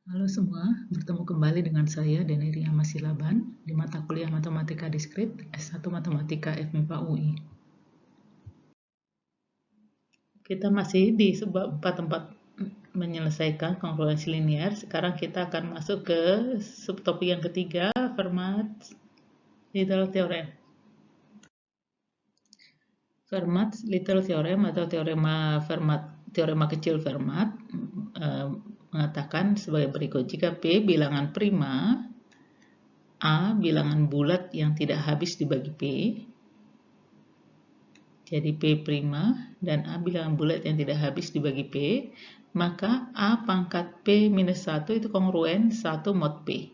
Halo semua, bertemu kembali dengan saya Denny Masilaban di mata kuliah Matematika Diskrit S1 Matematika FMIPA UI. Kita masih di bab 4 menyelesaikan kongruensi linear. Sekarang kita akan masuk ke subtopik yang ketiga, Fermat's-Little Theorem. Fermat's-Little Theorem atau teorema kecil Fermat mengatakan sebagai berikut: jika P bilangan prima, A bilangan bulat yang tidak habis dibagi P, jadi P prima dan A bilangan bulat yang tidak habis dibagi P, maka A pangkat P minus 1 itu kongruen 1 mod P.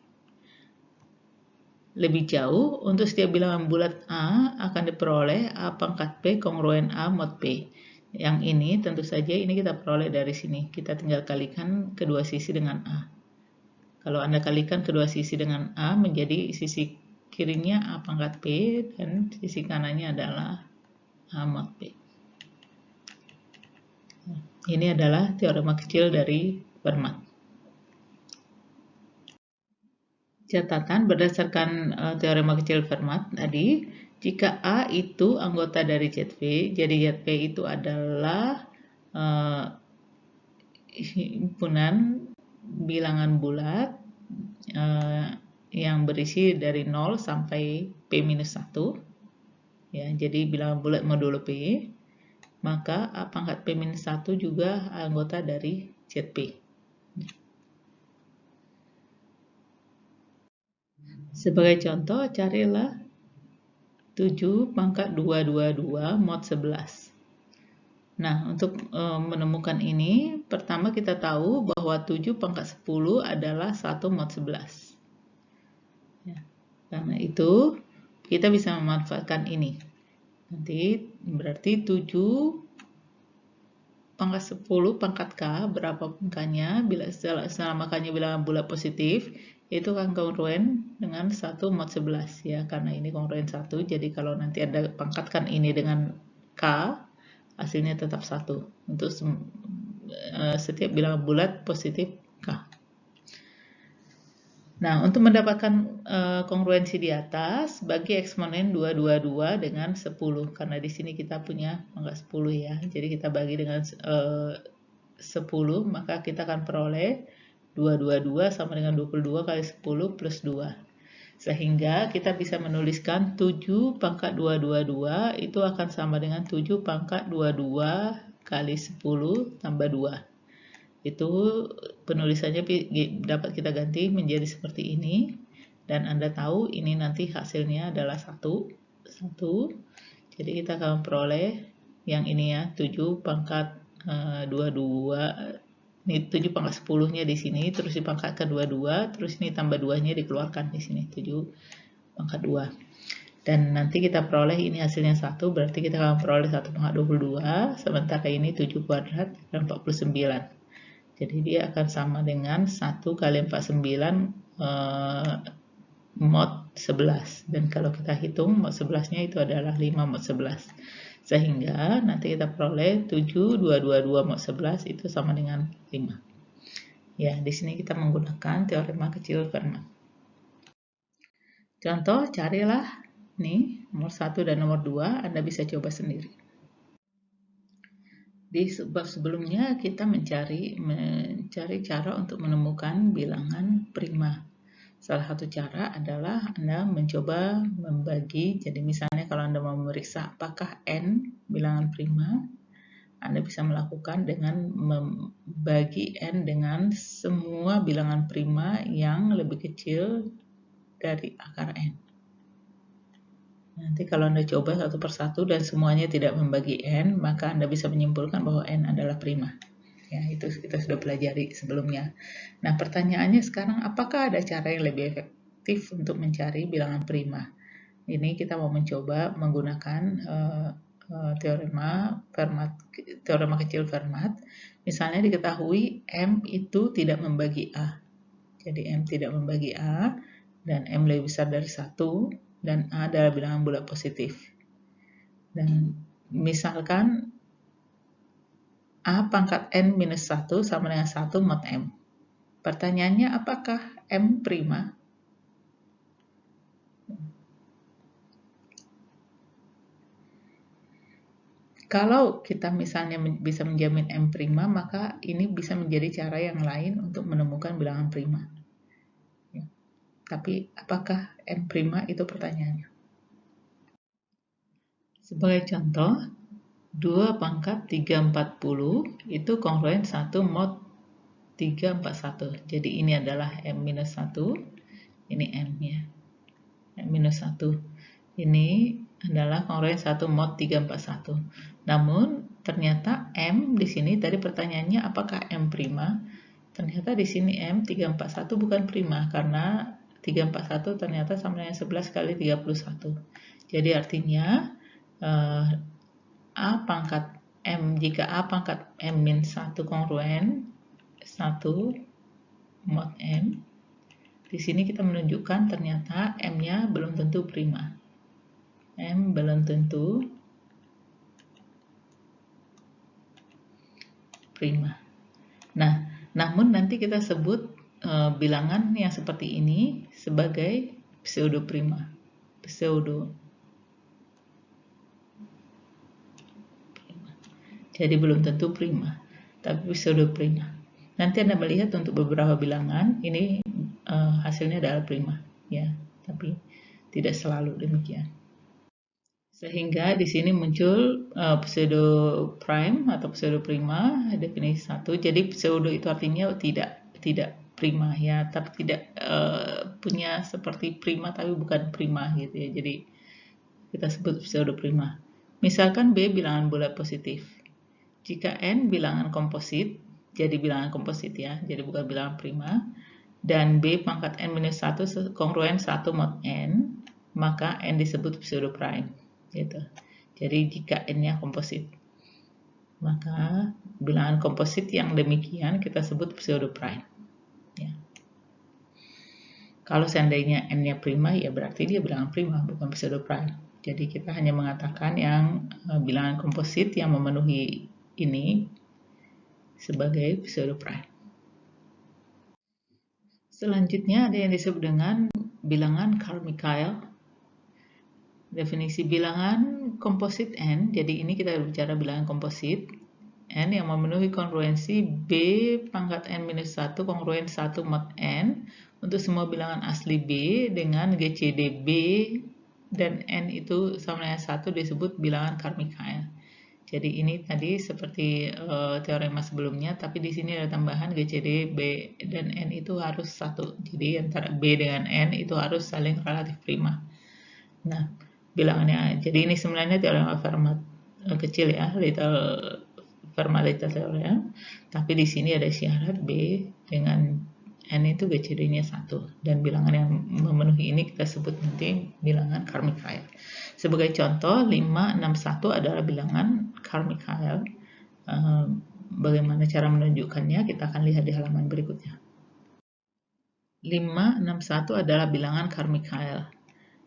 Lebih jauh, untuk setiap bilangan bulat A akan diperoleh A pangkat P kongruen A mod P. Yang ini tentu saja ini kita peroleh dari sini. Kita tinggal kalikan kedua sisi dengan A. Kalau Anda kalikan kedua sisi dengan A, menjadi sisi kirinya A pangkat P dan sisi kanannya adalah A mod P. Ini adalah teorema kecil dari Fermat. Catatan berdasarkan teorema kecil Fermat tadi, jika A itu anggota dari ZV, jadi ZV itu adalah himpunan bilangan bulat yang berisi dari 0 sampai P-1, ya, jadi bilangan bulat modulo P, maka A pangkat P-1 juga anggota dari ZP. Sebagai contoh, carilah 7 pangkat 222 mod 11. Nah, untuk menemukan ini, pertama kita tahu bahwa 7 pangkat 10 adalah 1 mod 11. Ya, karena itu, kita bisa memanfaatkan ini. Nanti berarti 7 pangkat 10 pangkat K, berapa K-nya, selama K-nya bilangan bulat positif, itu akan kongruen dengan 1 mod 11, ya, karena ini kongruen 1, jadi kalau nanti Anda pangkatkan ini dengan K, hasilnya tetap 1 untuk setiap bilangan bulat positif K. Nah, untuk mendapatkan kongruensi di atas, bagi eksponen 222 dengan 10, karena di sini kita punya pangkat 10 ya, jadi kita bagi dengan 10, maka kita akan peroleh 222 sama dengan 22 kali 10 plus 2. Sehingga kita bisa menuliskan 7 pangkat 222 itu akan sama dengan 7 pangkat 22 kali 10 tambah 2. Itu penulisannya dapat kita ganti menjadi seperti ini. Dan Anda tahu ini nanti hasilnya adalah 1. Jadi kita akan peroleh yang ini ya, 7 pangkat 22. Ini 7 pangkat 10-nya di sini, terus dipangkatkan 22, terus ini tambah 2-nya dikeluarkan di sini, 7 pangkat 2. Dan nanti kita peroleh ini hasilnya 1, berarti kita akan peroleh 1 pangkat 22, sementara ini 7 kuadrat dan 49. Jadi dia akan sama dengan 1 kali 49 mod 11. Dan kalau kita hitung mod 11-nya itu adalah 5 mod 11. Sehingga nanti kita peroleh 7,222 mod 11 itu sama dengan 5. Ya, di sini kita menggunakan teorema kecil Fermat. Contoh, carilah nih nomor 1 dan nomor 2, Anda bisa coba sendiri. Di bab sebelumnya kita mencari cara untuk menemukan bilangan prima. Salah satu cara adalah Anda mencoba membagi, jadi misalnya kalau Anda mau memeriksa apakah N bilangan prima, Anda bisa melakukan dengan membagi N dengan semua bilangan prima yang lebih kecil dari akar N. Nanti kalau Anda coba satu persatu dan semuanya tidak membagi N, maka Anda bisa menyimpulkan bahwa N adalah prima. Ya, itu kita sudah pelajari sebelumnya. Nah, pertanyaannya sekarang, apakah ada cara yang lebih efektif untuk mencari bilangan prima? Ini kita mau mencoba menggunakan teorema kecil Fermat. Misalnya diketahui M itu tidak membagi A. Jadi M tidak membagi A dan M lebih besar dari 1 dan A adalah bilangan bulat positif. Dan misalkan A pangkat N minus 1 sama dengan 1 mod M. Pertanyaannya, apakah M prima? Kalau kita misalnya bisa menjamin M prima, maka ini bisa menjadi cara yang lain untuk menemukan bilangan prima. Ya. Tapi apakah M prima itu pertanyaannya? Sebagai contoh, 2 pangkat 340 itu kongruen 1 mod 341. Jadi ini adalah M-1, ini M-nya. M-1. Ini adalah kongruen 1 mod 341. Namun ternyata M di sini tadi pertanyaannya apakah M prima? Ternyata di sini M 341 bukan prima karena 341 ternyata sama dengan 11 kali 31. Jadi artinya A pangkat M, jika A pangkat M-1 kongruen 1 mod M, di sini kita menunjukkan ternyata M-nya belum tentu prima. M belum tentu prima. Nah, namun nanti kita sebut bilangan yang seperti ini sebagai pseudo prima. Jadi belum tentu prima, tapi pseudo prima. Nanti Anda melihat untuk beberapa bilangan ini hasilnya adalah prima, ya, tapi tidak selalu demikian. Sehingga di sini muncul pseudo prime atau pseudo prima, definisi 1. Jadi pseudo itu artinya tidak prima, ya, tapi tidak punya seperti prima tapi bukan prima gitu ya. Jadi kita sebut pseudo prima. Misalkan B bilangan bulat positif. Jika N bilangan komposit, jadi bilangan komposit ya, jadi bukan bilangan prima, dan B pangkat N-1 kongruen 1 mod N, maka N disebut pseudo prime. Gitu. Jadi jika N-nya komposit, maka bilangan komposit yang demikian kita sebut pseudo prime. Ya. Kalau seandainya N-nya prima, ya berarti dia bilangan prima, bukan pseudo prime. Jadi kita hanya mengatakan yang bilangan komposit yang memenuhi ini sebagai pseudo prime. Selanjutnya ada yang disebut dengan bilangan Carmichael. Definisi bilangan komposit N, jadi ini kita bicara bilangan komposit N yang memenuhi kongruensi B pangkat N-1 kongruen 1 mod N untuk semua bilangan asli B dengan GCD B dan N itu sama dengan 1 disebut bilangan Carmichael. Jadi ini tadi seperti teorema sebelumnya, tapi di sini ada tambahan GCD B dan N itu harus 1. Jadi antara B dengan N itu harus saling relatif prima. Nah, bilangannya, jadi ini sebenarnya teorema Fermat kecil ya, Fermat little theorem, tapi di sini ada syarat B dengan N itu GCD-nya 1, dan bilangan yang memenuhi ini kita sebut nanti bilangan Carmichael. Sebagai contoh, 561 adalah bilangan Carmichael. Bagaimana cara menunjukkannya? Kita akan lihat di halaman berikutnya. 561 adalah bilangan Carmichael.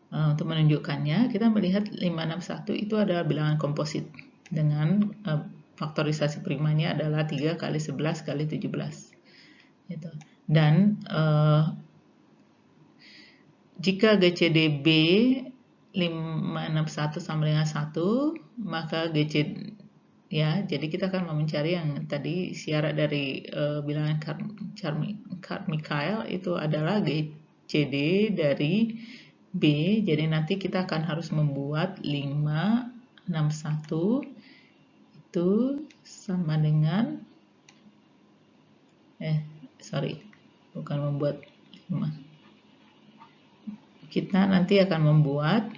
Untuk menunjukkannya, kita melihat 561 itu adalah bilangan komposit dengan faktorisasi primanya adalah 3 kali 11 kali 17. Gitu. Dan jika GCD B 561 sama dengan 1, maka GCD ya, jadi kita akan mencari yang tadi syarat dari bilangan Carmichael itu adalah GCD dari B, jadi nanti kita akan harus membuat 561 itu sama dengan bukan membuat 5. Kita nanti akan membuat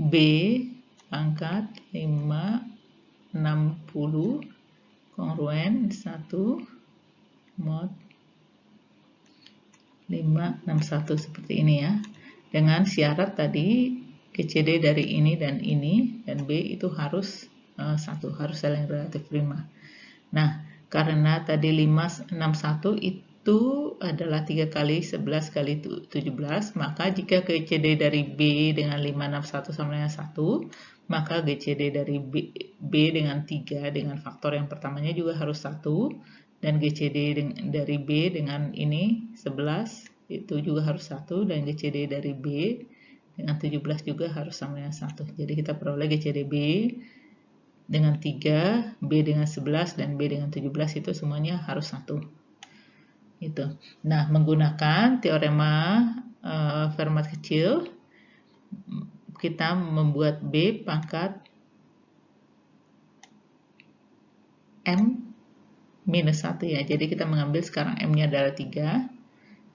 B pangkat 560 kongruen 1 mod 561 seperti ini ya. Dengan syarat tadi GCD dari ini dan B itu harus 1, harus saling relatif prima. Nah, karena tadi 561 itu adalah 3 kali 11 kali 17, maka jika GCD dari B dengan 561 sama dengan 1, maka GCD dari B dengan 3 dengan faktor yang pertamanya juga harus 1, dan GCD dari B dengan ini 11 itu juga harus 1, dan GCD dari B dengan 17 juga harus sama dengan 1. Jadi kita peroleh GCD B dengan 3, B dengan 11, dan B dengan 17 itu semuanya harus 1. Itu. Nah, menggunakan teorema Fermat kecil, kita membuat B pangkat M minus 1 ya. Jadi kita mengambil sekarang M-nya adalah 3.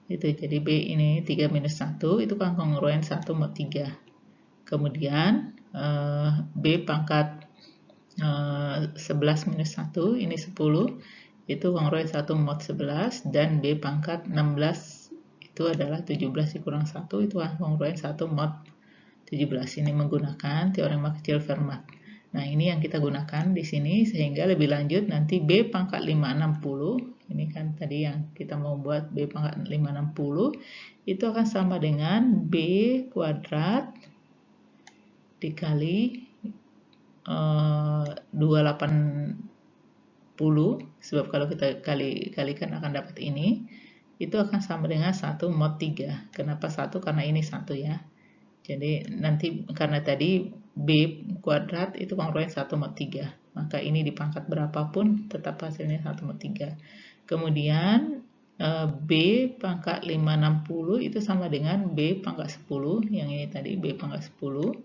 Itu, jadi B ini 3 minus 1, itu kan kongruen 1 mod 3. Kemudian B pangkat 11 minus 1, ini 10, itu kongruen 1 mod 11, dan B pangkat 16 itu adalah 17 dikurang 1, itu kongruen 1 mod 17. Ini menggunakan teorema kecil Fermat. Nah, ini yang kita gunakan di sini, sehingga lebih lanjut nanti B pangkat 560, ini kan tadi yang kita mau buat B pangkat 560, itu akan sama dengan B kuadrat dikali 280, sebab kalau kita kalikan akan dapat ini, itu akan sama dengan 1 mod 3. Kenapa 1? Karena ini 1 ya. Jadi nanti karena tadi B kuadrat itu kongruen 1 mod 3. Maka ini dipangkat berapapun tetap hasilnya 1 mod 3. Kemudian B pangkat 560 itu sama dengan B pangkat 10. Yang ini tadi B pangkat 10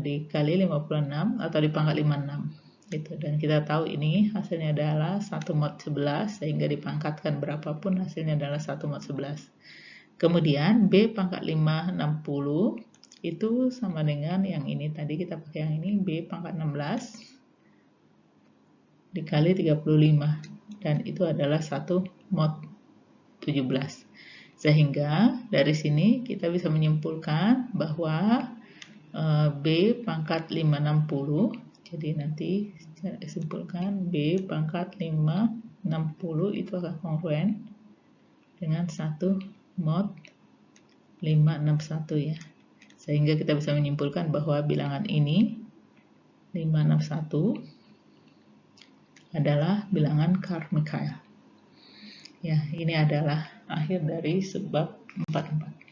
dikali 56 atau dipangkat 56. Gitu. Dan kita tahu ini hasilnya adalah 1 mod 11, sehingga dipangkatkan berapapun hasilnya adalah 1 mod 11. Kemudian B pangkat 560 itu sama dengan yang ini tadi, kita pakai yang ini, B pangkat 16 dikali 35, dan itu adalah 1 mod 17. Sehingga dari sini kita bisa menyimpulkan bahwa B pangkat 560, jadi nanti saya simpulkan B pangkat 560 itu akan kongruen dengan 1 mod 561 ya. Sehingga kita bisa menyimpulkan bahwa bilangan ini 561 adalah bilangan Carmichael. Ya, ini adalah akhir dari sebab 44.